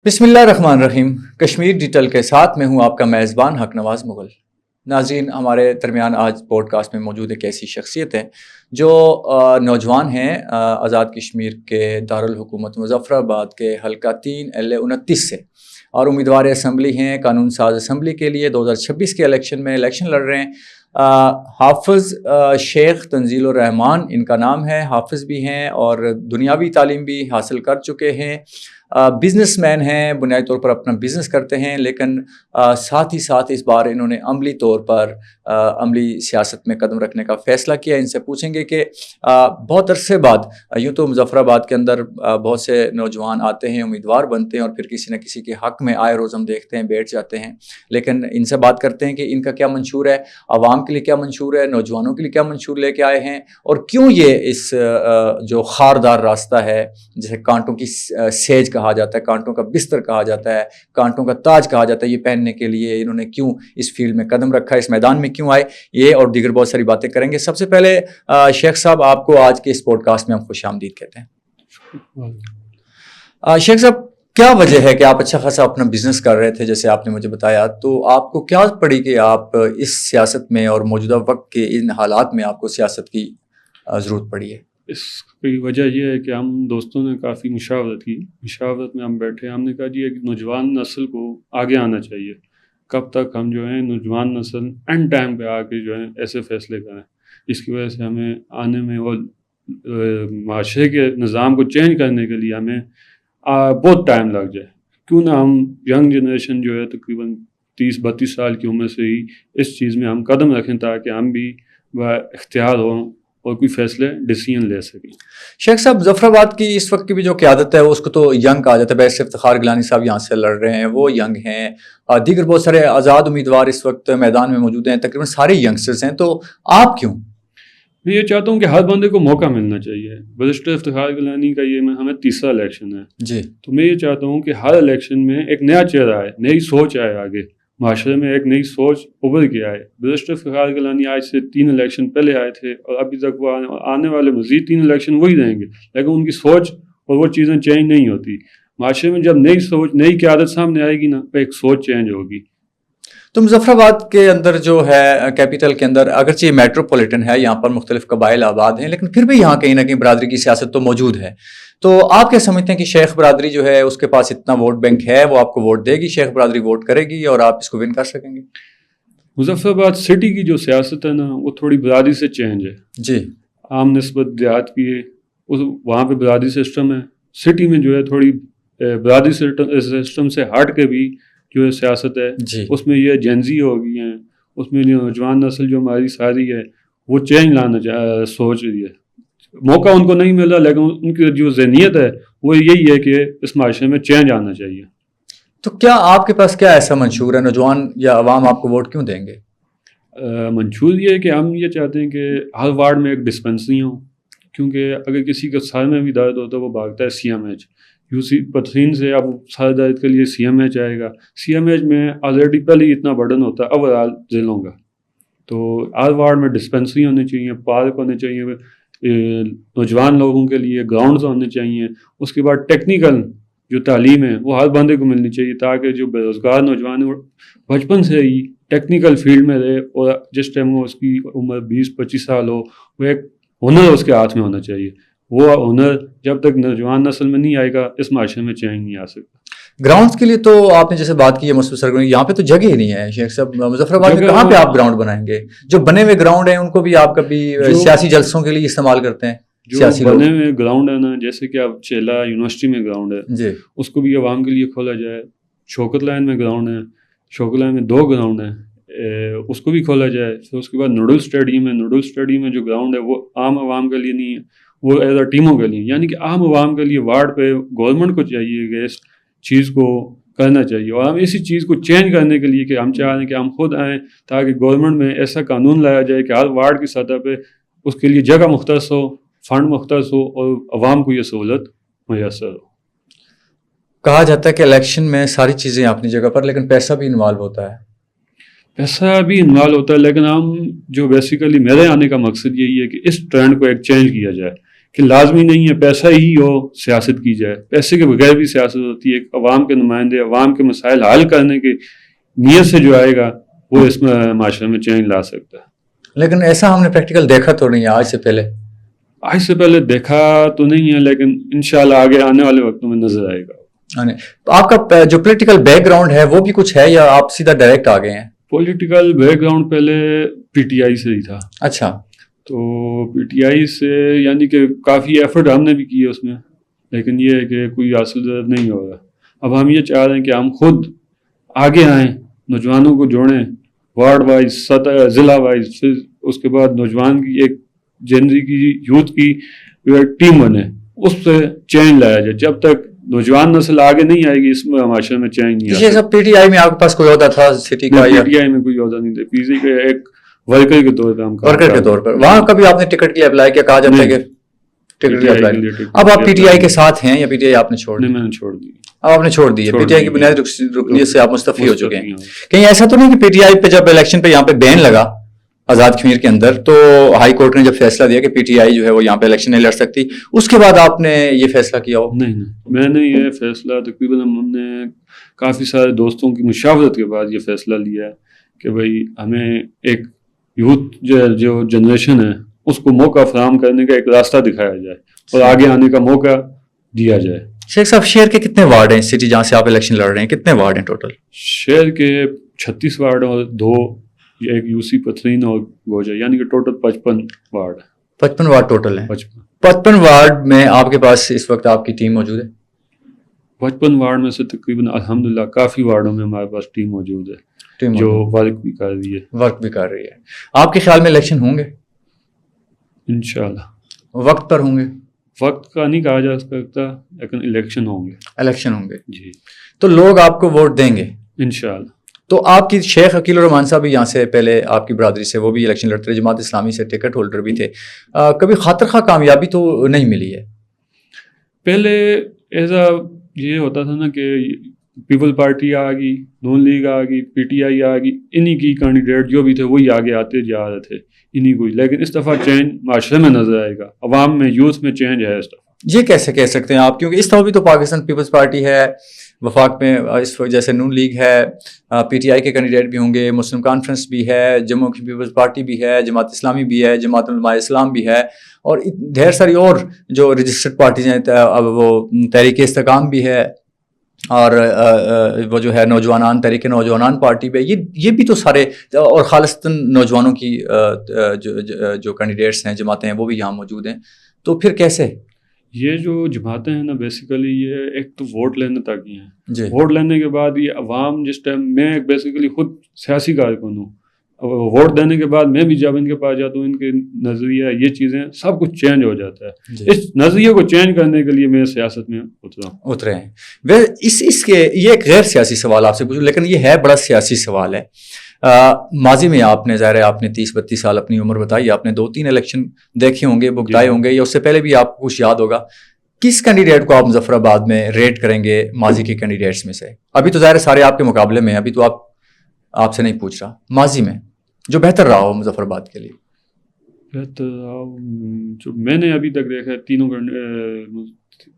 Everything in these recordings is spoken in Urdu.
بسم اللہ الرحمن الرحیم. کشمیر ڈیٹیل کے ساتھ میں ہوں آپ کا میزبان حق نواز مغل. ناظرین، ہمارے درمیان آج پوڈ کاسٹ میں موجود ایک ایسی شخصیت ہے جو نوجوان ہیں آزاد کشمیر کے دارالحکومت مظفر آباد کے حلقہ 3 LA 29 سے، اور امیدوار اسمبلی ہیں قانون ساز اسمبلی کے لیے 2026 کے الیکشن لڑ رہے ہیں. حافظ شیخ تنزیل الرحمان ان کا نام ہے. حافظ بھی ہیں اور دنیاوی تعلیم بھی حاصل کر چکے ہیں. بزنس مین ہیں، بنیادی طور پر اپنا بزنس کرتے ہیں، لیکن ساتھ ہی ساتھ اس بار انہوں نے عملی طور پر عملی سیاست میں قدم رکھنے کا فیصلہ کیا. ان سے پوچھیں گے کہ بہت عرصے بعد، یوں تو مظفر آباد کے اندر بہت سے نوجوان آتے ہیں، امیدوار بنتے ہیں اور پھر کسی نہ کسی کے حق میں آئے روز ہم دیکھتے ہیں بیٹھ جاتے ہیں، لیکن ان سے بات کرتے ہیں کہ ان کا کیا منشور ہے، عوام کے لیے کیا منشور ہے، نوجوانوں کے لیے کیا منشور لے کے آئے ہیں، اور کیوں یہ اس جو خاردار راستہ ہے جسے کانٹوں کی سیج کہا جاتا ہے، کانٹوں کا بستر کہا جاتا ہے، کانٹوں کا تاج کہا جاتا ہے، یہ پہننے کے لیے انہوں نے کیوں اس فیلڈ میں قدم رکھا، اس میدان میں کیوں آئے، یہ اور دیگر بہت ساری باتیں کریں گے. سب سے پہلے شیخ صاحب، آپ کو آج کے اس پوڈ کاسٹ میں ہم خوش آمدید کہتے ہیں. شیخ صاحب، کیا وجہ ہے کہ آپ اچھا خاصا اپنا بزنس کر رہے تھے جیسے آپ نے مجھے بتایا، تو آپ کو کیا پڑی کہ آپ اس سیاست میں اور موجودہ وقت کے ان حالات میں آپ کو سیاست کی ضرورت پڑی ہے؟ اس کی وجہ یہ ہے کہ ہم دوستوں نے کافی مشاورت کی. مشاورت میں ہم بیٹھے، ہم نے کہا جی ایک نوجوان نسل کو آگے آنا چاہیے. کب تک ہم جو ہیں نوجوان نسل اینڈ ٹائم پہ آ کے جو ہے ایسے فیصلے کریں. اس کی وجہ سے ہمیں آنے میں اور معاشرے کے نظام کو چینج کرنے کے لیے ہمیں بہت ٹائم لگ جائے. کیوں نہ ہم ینگ جنریشن جو ہے تقریباً 30-32 سال کی عمر سے ہی اس چیز میں ہم قدم رکھیں تاکہ ہم بھی اختیار ہوں اور کوئی فیصلے ڈیسیژن لے سکیں. شیخ صاحب، ظفر آباد کی اس وقت کی بھی جو قیادت ہے اس کو تو ینگ کہا جاتا ہے. ویسے افتخار گیلانی صاحب یہاں سے لڑ رہے ہیں، وہ ینگ ہیں. دیگر بہت سارے آزاد امیدوار اس وقت میدان میں موجود ہیں، تقریباً سارے ینگسٹرز ہیں. تو آپ کیوں؟ میں یہ چاہتا ہوں کہ ہر بندے کو موقع ملنا چاہیے. برسٹر افتخار گیلانی کا یہ ہمیں تیسرا الیکشن ہے جی. تو میں یہ چاہتا ہوں کہ ہر الیکشن میں ایک نیا چہرہ آئے، نئی سوچ آئے، آگے معاشرے میں ایک نئی سوچ ابھر کے آئے. برسٹر افتخار گیلانی آج سے 3 الیکشن پہلے آئے تھے اور ابھی تک وہ آنے والے مزید 3 الیکشن وہی رہیں گے، لیکن ان کی سوچ اور وہ چیزیں چینج نہیں ہوتی. معاشرے میں جب نئی سوچ، نئی قیادت سامنے آئے گی نا، تو ایک سوچ چینج ہوگی. تو مظفر آباد کے اندر جو ہے کیپیٹل کے اندر، اگرچہ یہ میٹروپولیٹن ہے، یہاں پر مختلف قبائل آباد ہیں، لیکن پھر بھی یہاں کہیں نہ کہیں برادری کی سیاست تو موجود ہے. تو آپ کیا سمجھتے ہیں کہ شیخ برادری جو ہے اس کے پاس اتنا ووٹ بینک ہے، وہ آپ کو ووٹ دے گی، شیخ برادری ووٹ کرے گی اور آپ اس کو ون کر سکیں گے؟ مظفر آباد سٹی کی جو سیاست ہے نا، وہ تھوڑی برادری سے چینج ہے. جی. عام نسبت دیہات کی ہے، وہاں پہ برادری سسٹم ہے. سٹی میں جو ہے تھوڑی برادری سسٹم سے ہٹ کے بھی جو ہے سیاست ہے. جی. اس میں یہ جینزی ہو گئی ہیں، اس میں نوجوان نسل جو ہماری ساری ہے وہ چینج لانا سوچ رہی ہے. موقع ان کو نہیں ملا، لیکن ان کی جو ذہنیت ہے وہ یہی ہے کہ اس معاشرے میں چینج آنا چاہیے. تو کیا آپ کے پاس کیا ایسا منشور ہے؟ نوجوان یا عوام آپ کو ووٹ کیوں دیں گے؟ منشور یہ ہے کہ ہم یہ چاہتے ہیں کہ ہر وارڈ میں ایک ڈسپنسری ہو، کیونکہ اگر کسی کا سر میں بھی درد ہوتا ہے وہ بھاگتا ہے CMH. پتھرین سے اب سر درد کے لیے CMH آئے گا. CMH میں آلریڈی پہلے ہی اتنا برڈن ہوتا ہے اوورآل ضلعوں کا. تو ہر وارڈ میں ڈسپنسری ہونے چاہیے، پارک ہونے چاہیے، نوجوان لوگوں کے لیے گراؤنڈز ہونے چاہیے. اس کے بعد ٹیکنیکل جو تعلیم ہے وہ ہر بندے کو ملنی چاہیے تاکہ جو بے روزگار نوجوان ہے وہ بچپن سے ہی ٹیکنیکل فیلڈ میں رہے، اور جس ٹائم وہ اس کی عمر 20-25 سال ہو، وہ ایک ہنر اس کے ہاتھ میں ہونا چاہیے. وہ ہنر جب تک نوجوان نسل میں نہیں آئے گا اس معاشرے میں چینج نہیں آ سکتا. گراؤنڈز کے لیے تو آپ نے جیسے بات کی ہے مصروف سرگرمی، یہاں پہ تو جگہ ہی نہیں ہے شیخ صاحب. مظفر آباد میں کہاں پہ آپ گراؤنڈ بنائیں گے؟ جو بنے ہوئے گراؤنڈ ہیں ان کو بھی آپ کبھی سیاسی جلسوں کے لیے استعمال کرتے ہیں؟ جو بنے ہوئے گراؤنڈ ہے نا، جیسے کہ اب چیلا یونیورسٹی میں گراؤنڈ ہے جی، اس کو بھی عوام کے لیے کھولا جائے. شوکت لائن میں گراؤنڈ ہے، شوکت لائن میں 2 گراؤنڈ ہیں، اس کو بھی کھولا جائے. پھر اس کے بعد نوڈل اسٹیڈیم ہے، نوڈل اسٹیڈیم میں جو گراؤنڈ ہے وہ عام عوام کے لیے نہیں ہے، وہ ایز اے ٹیموں کے لیے، یعنی کہ عام عوام کے لیے. وارڈ پہ گورنمنٹ کو چاہیے کہ اس چیز کو کرنا چاہیے، اور ہم اسی چیز کو چینج کرنے کے لیے کہ ہم چاہ رہے ہیں کہ ہم خود آئیں تاکہ گورنمنٹ میں ایسا قانون لایا جائے کہ ہر وارڈ کی سطح پہ اس کے لیے جگہ مختص ہو، فنڈ مختص ہو، اور عوام کو یہ سہولت میسر ہو. کہا جاتا ہے کہ الیکشن میں ساری چیزیں اپنی جگہ پر، لیکن پیسہ بھی انوالو ہوتا ہے. پیسہ بھی انوالو ہوتا ہے، لیکن ہم جو بیسیکلی میرے آنے کا مقصد یہی ہے کہ اس ٹرینڈ کو ایک چینج کیا جائے کہ لازمی نہیں ہے پیسہ ہی ہو سیاست کی جائے، پیسے کے بغیر بھی سیاست ہوتی ہے. ایک عوام کے نمائندے عوام کے مسائل حل کرنے کی نیت سے جو آئے گا وہ اس میں معاشرے میں چینج لا سکتا ہے. لیکن ایسا ہم نے پریکٹیکل دیکھا تو نہیں ہے آج سے پہلے دیکھا تو نہیں ہے، لیکن انشاءاللہ آگے آنے والے وقتوں میں نظر آئے گا. تو آپ کا جو پولیٹیکل بیک گراؤنڈ ہے وہ بھی کچھ ہے یا آپ سیدھا ڈائریکٹ آ گئے ہیں؟ پولیٹیکل بیک گراؤنڈ پہلے پی ٹی آئی سے ہی تھا. اچھا. تو پی ٹی آئی سے یعنی کہ کافی ایفرٹ ہم نے بھی کیے اس میں، لیکن یہ ہے کہ کوئی حاصل نہیں ہو رہا. اب ہم یہ چاہ رہے ہیں کہ ہم خود آگے آئیں، نوجوانوں کو جوڑیں، وارڈ وائز، سطح ضلع وائز، پھر اس کے بعد نوجوان کی ایک جنری کی یوتھ کی ٹیم بنے، اس سے چینج لایا جائے. جب تک نوجوان نسل آگے نہیں آئے گی اس میں معاشرے میں چینج نہیں آئے گا. پی ٹی آئی میں آپ کے پاس کوئی عہدہ تھا سٹی کا؟ پی ٹی آئی میں کوئی عہدہ نہیں تھا، پی سی کے ایک ورکر کے طور پہ ہم ورکر کے طور پر. وہاں کبھی آپ نے ٹکٹ کے لیے اپلائی کیا؟ کہا جاتا ہے کہ ٹکٹ کے لیے اپلائی. اب آپ پی ٹی آئی کے ساتھ ہیں یا پی ٹی آئی آپ نے چھوڑ دی؟ میں نے چھوڑ دی. اب آپ نے چھوڑ دی ہے پی ٹی آئی کی بنیادی رکنیت سے آپ مستعفی ہو چکے ہیں. کہیں ایسا تو نہیں کہ پی ٹی آئی پہ جب الیکشن پہ یہاں پہ بین لگا آزاد کشمیر کے اندر تو ہائی کورٹ نے جب فیصلہ دیا کہ پی ٹی آئی جو ہے وہ یہاں پہ الیکشن نہیں لڑ سکتی، اس کے بعد آپ نے یہ فیصلہ کیا ہو؟ نہیں، میں نے یہ فیصلہ تقریباً ہم نے کافی سارے دوستوں کی مشاورت کے بعد یہ فیصلہ لیا ہے کہ بھائی ہمیں ایک یوتھ جو جنریشن ہے اس کو موقع فراہم کرنے کا ایک راستہ دکھایا جائے اور آگے آنے کا موقع دیا جائے. شیخ صاحب شہر کے کتنے وارڈ ہیں سٹی جہاں سے آپ الیکشن لڑ رہے ہیں؟ کتنے وارڈ ہیں ٹوٹل؟ شہر کے 36 وارڈ اور 2 ایک یو سی پتھرین اور گوجا، یعنی کہ ٹوٹل 55 وارڈ. 55 وارڈ ٹوٹل ہیں. 55 وارڈ میں آپ کے پاس اس وقت آپ کی ٹیم موجود ہے؟ 55 وارڈ میں سے تقریباً الحمدللہ کافی وارڈوں میں ہمارے پاس ٹیم موجود ہے جو ورک بھی کر رہی ہے. آپ کے خیال میں الیکشن ہوں گے؟ انشاءاللہ. وقت پر ہوں گے؟ وقت کا نہیں کہا جا سکتا لیکن الیکشن ہوں گے. جی. تو لوگ آپ کو ووٹ دیں گے انشاءاللہ. تو آپ کی شیخ عقیل الرحمان صاحب بھی یہاں سے پہلے آپ کی برادری سے وہ بھی الیکشن لڑتے رہے، جماعت اسلامی سے ٹکٹ ہولڈر بھی تھے، کبھی خاطر خواہ کامیابی تو نہیں ملی ہے؟ پہلے ایسا یہ ہوتا تھا نا کہ پیپل پارٹی آ گئی، نون لیگ آ گئی، پی ٹی آئی آ گئی، انہی کی کینڈیڈیٹ جو بھی تھے وہی آگے آتے جا رہے تھے انہی کو. لیکن اس دفعہ چینج معاشرے میں نظر آئے گا، عوام میں، یوتھ میں چینج ہے اس دفعہ. یہ کیسے کہہ سکتے ہیں آپ؟ کیونکہ اس طرح بھی تو پاکستان پیپلز پارٹی ہے، وفاق میں اس وقت جیسے نون لیگ ہے، پی ٹی آئی کے کینڈیڈیٹ بھی ہوں گے، مسلم کانفرنس بھی ہے، جموں کی پیپلز پارٹی بھی ہے، جماعت اسلامی بھی ہے، جماعت علماء اسلام بھی ہے، اور ڈھیر ساری اور جو رجسٹرڈ پارٹیز ہیں، وہ تحریک استحکام بھی ہے، اور وہ جو ہے تحریک نوجوانان پارٹی پہ، یہ بھی تو سارے اور خالصتاً نوجوانوں کی جو کینڈیڈیٹس ہیں، جماعتیں ہیں، وہ بھی یہاں موجود ہیں. تو پھر کیسے؟ یہ جو جماعتیں ہیں نا بیسیکلی یہ ایک تو ووٹ لینے تک ہی ہیں. جی. ووٹ لینے کے بعد یہ عوام جس ٹائم، میں بیسیکلی خود سیاسی کارکن ہوں، ووٹ دینے کے بعد میں بھی جب ان کے پاس جاتا ہوں، ان کے نظریہ یہ چیزیں سب کچھ چینج ہو جاتا ہے. جی. اس نظریے کو چینج کرنے کے لیے میں سیاست میں اترے ہیں. اس کے یہ ایک غیر سیاسی سوال آپ سے پوچھوں، لیکن یہ ہے بڑا سیاسی سوال ہے. ماضی میں آپ نے ظاہر ہے آپ نے 30-32 سال اپنی عمر بتائی، آپ نے 2-3 الیکشن دیکھے ہوں گے، بگتائے ہوں گے، یا اس سے پہلے بھی آپ کو کچھ یاد ہوگا. کس کینڈیڈیٹ کو آپ مظفر آباد میں ریٹ کریں گے ماضی کے کینڈیڈیٹس میں سے؟ ابھی تو ظاہر سارے آپ کے مقابلے میں ہیں، ابھی تو آپ سے نہیں پوچھ رہا، ماضی میں جو بہتر رہا ہو مظفر آباد کے لیے. بہتر جو میں نے ابھی تک دیکھا ہے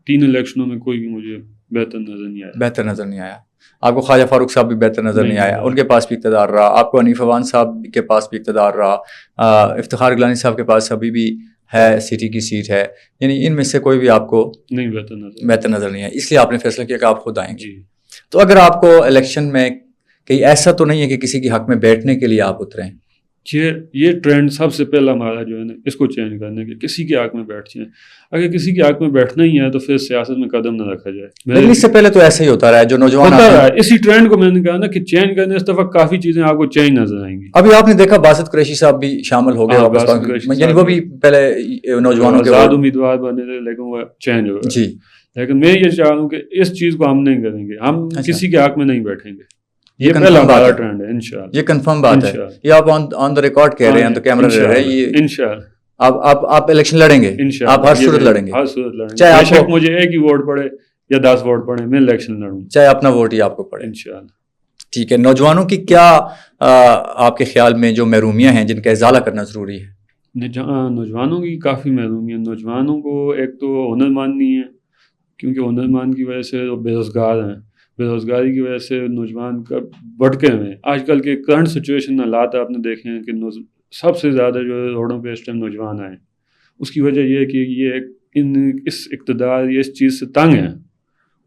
3 الیکشنوں میں کوئی بھی مجھے بہتر نظر نہیں آیا. آپ کو خواجہ فاروق صاحب بھی بہتر نظر نہیں آیا، ان کے پاس بھی اقتدار رہا. آپ کو حنیف اوان صاحب کے پاس بھی اقتدار رہا، افتخار گیلانی صاحب کے پاس ابھی بھی ہے، سٹی کی سیٹ ہے. یعنی ان میں سے کوئی بھی آپ کو بہتر نظر نہیں آیا، اس لیے آپ نے فیصلہ کیا کہ آپ خود آئیں گے. تو اگر آپ کو الیکشن میں کہیں ایسا تو نہیں ہے کہ کسی کے حق میں بیٹھنے کے لیے آپ اتریں؟ یہ ٹرینڈ سب سے پہلا ہمارا جو ہے نا اس کو چینج کرنے کے، کسی کے حق میں بیٹھ جائیں. اگر کسی کے حق میں بیٹھنا ہی ہے تو پھر سیاست میں قدم نہ رکھا جائے. لیکن اس سے پہلے تو ایسا ہی ہوتا رہا ہے، جو نوجوان ہوتا رہا ہے. اسی ٹرینڈ کو میں نے کہا نا کہ چینج کرنے اس دفعہ کافی چیزیں آپ کو چینج نظر آئیں گی. ابھی آپ نے دیکھا باسط قریشی صاحب بھی شامل ہو گئے، یعنی وہ بھی پہلے نوجوانوں کے امیدوار بنے تھے لیکن وہ چینج ہو گئے. جی. لیکن میں یہ چاہ رہا ہوں کہ اس چیز کو ہم نہیں کریں گے، ہم کسی کے حق میں نہیں بیٹھیں گے. یہ پہلا ہمارا ٹرینڈ ہے انشاءاللہ. یہ کنفرم بات ہے، یہ آپ آن دا ریکارڈ کہہ رہے ہیں تو کیمرہ رہ رہے ہیں. انشاءاللہ آپ الیکشن لڑیں گے، آپ ہر صورت لڑیں گے، چاہے آپ کو مجھے ایک ہی ووٹ پڑے یا 10 ووٹ پڑے، میں الیکشن لڑوں چاہے اپنا ووٹ ہی آپ کو پڑے انشاءاللہ. ٹھیک ہے. نوجوانوں کی کیا آپ کے خیال میں جو محرومیاں ہیں جن کا ازالہ کرنا ضروری ہے؟ نوجوانوں کی کافی محرومی ہے. نوجوانوں کو ایک تو ہنرمند نہیں ہے, کیونکہ ہنرمند کی وجہ سے وہ بے روزگار ہیں. بے روزگاری کی وجہ سے نوجوان کا بھٹکے ہوئے ہیں. آج کل کے کرنٹ سچویشن حالات آپ نے دیکھے ہیں کہ سب سے زیادہ جو ہے روڈوں پہ اس ٹائم نوجوان آئے. اس کی وجہ یہ ہے کہ یہ اس اقتدار یا اس چیز سے تنگ ہیں,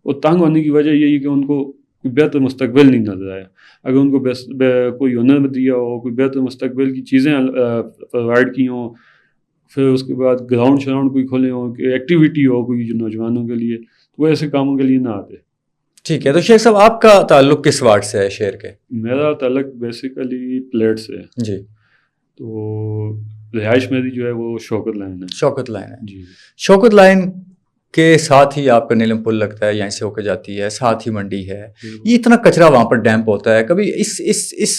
اور تنگ ہونے کی وجہ یہی کہ ان کو کوئی بہتر مستقبل نہیں نظر آیا. اگر ان کو کوئی ہنر دیا ہو, کوئی بہتر مستقبل کی چیزیں پرووائڈ کی ہوں, پھر اس کے بعد گراؤنڈ شراؤنڈ کوئی کھولے ہوں, کہ ایکٹیویٹی ہو کوئی جو نوجوانوں کے لیے, تو وہ ایسے کاموں کے لیے نہ آتے. ٹھیک ہے, تو شیخ صاحب آپ کا تعلق کس وارڈ سے ہے شہر کے؟ میرا تعلق بیسیکلی پلیٹ سے ہے. جی. تو رہائش میری جو ہے وہ شوکت لائن ہے. شوکت لائن ہے. جی. شوکت لائن کے ساتھ ہی آپ کا نیلم پل لگتا ہے, یہیں سے ہو کے جاتی ہے, ساتھ ہی منڈی ہے. یہ اتنا کچرا وہاں پر ڈیمپ ہوتا ہے. کبھی اس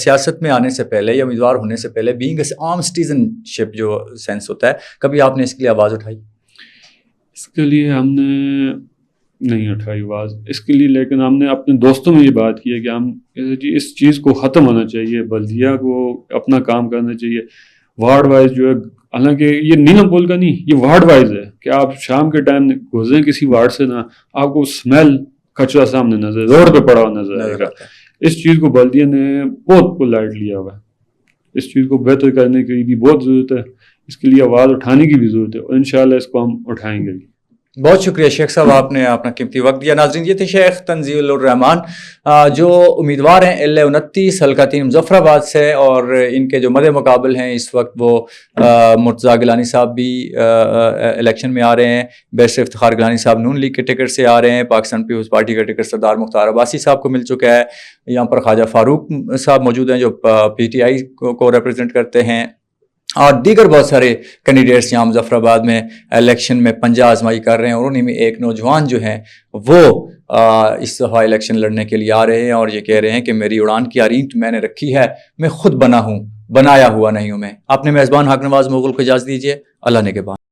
سیاست میں آنے سے پہلے یا امیدوار ہونے سے پہلے بینگ عام سٹیزن شپ جو سینس ہوتا ہے, کبھی آپ نے اس کے لیے آواز اٹھائی؟ اس کے لیے ہم نے نہیں اٹھائی آواز اس کے لیے, لیکن ہم نے اپنے دوستوں میں یہ بات کی ہے کہ ہم اس چیز کو ختم ہونا چاہیے. بلدیہ کو اپنا کام کرنا چاہیے وارڈ وائز جو ہے. حالانکہ یہ نیلم پل کا نہیں, یہ وارڈ وائز ہے کہ آپ شام کے ٹائم گزریں کسی وارڈ سے نا, آپ کو اسمیل کچرا سامنے نظر, روڈ پہ پڑا ہوا نظر آئے گا. اس چیز کو بلدیہ نے بہت پولائٹ لیا ہوا ہے. اس چیز کو بہتر کرنے کی بھی بہت ضرورت ہے. اس کے لیے آواز اٹھانے کی بھی ضرورت ہے, اور انشاءاللہ اس کو ہم اٹھائیں گے. بہت شکریہ شیخ صاحب, آپ نے اپنا قیمتی وقت دیا. ناظرین, یہ تھے شیخ تنزیل الرحمان جو امیدوار ہیں LA 29 حلقہ 3 مظفر آباد سے, اور ان کے جو مد مقابل ہیں اس وقت وہ مرتضیٰ گیلانی صاحب بھی الیکشن میں آ رہے ہیں. بیشر افتخار گیلانی صاحب نون لیگ کے ٹکٹ سے آ رہے ہیں. پاکستان پیپلز پارٹی کا ٹکٹ سردار مختار عباسی صاحب کو مل چکا ہے. یہاں پر خواجہ فاروق صاحب موجود ہیں جو PTI کو ریپرزینٹ کرتے ہیں, اور دیگر بہت سارے کینڈیڈیٹس یہاں مظفر آباد میں الیکشن میں پنجہ آزمائی کر رہے ہیں. اور انہیں میں ایک نوجوان جو ہیں وہ اس دفعہ الیکشن لڑنے کے لیے آ رہے ہیں, اور یہ کہہ رہے ہیں کہ میری اڑان کی آرینٹ میں نے رکھی ہے, میں خود بنا ہوں, بنایا ہوا نہیں ہوں میں. اپنے میزبان حق نواز مغل کو اجازت دیجیے. اللہ نگہبان.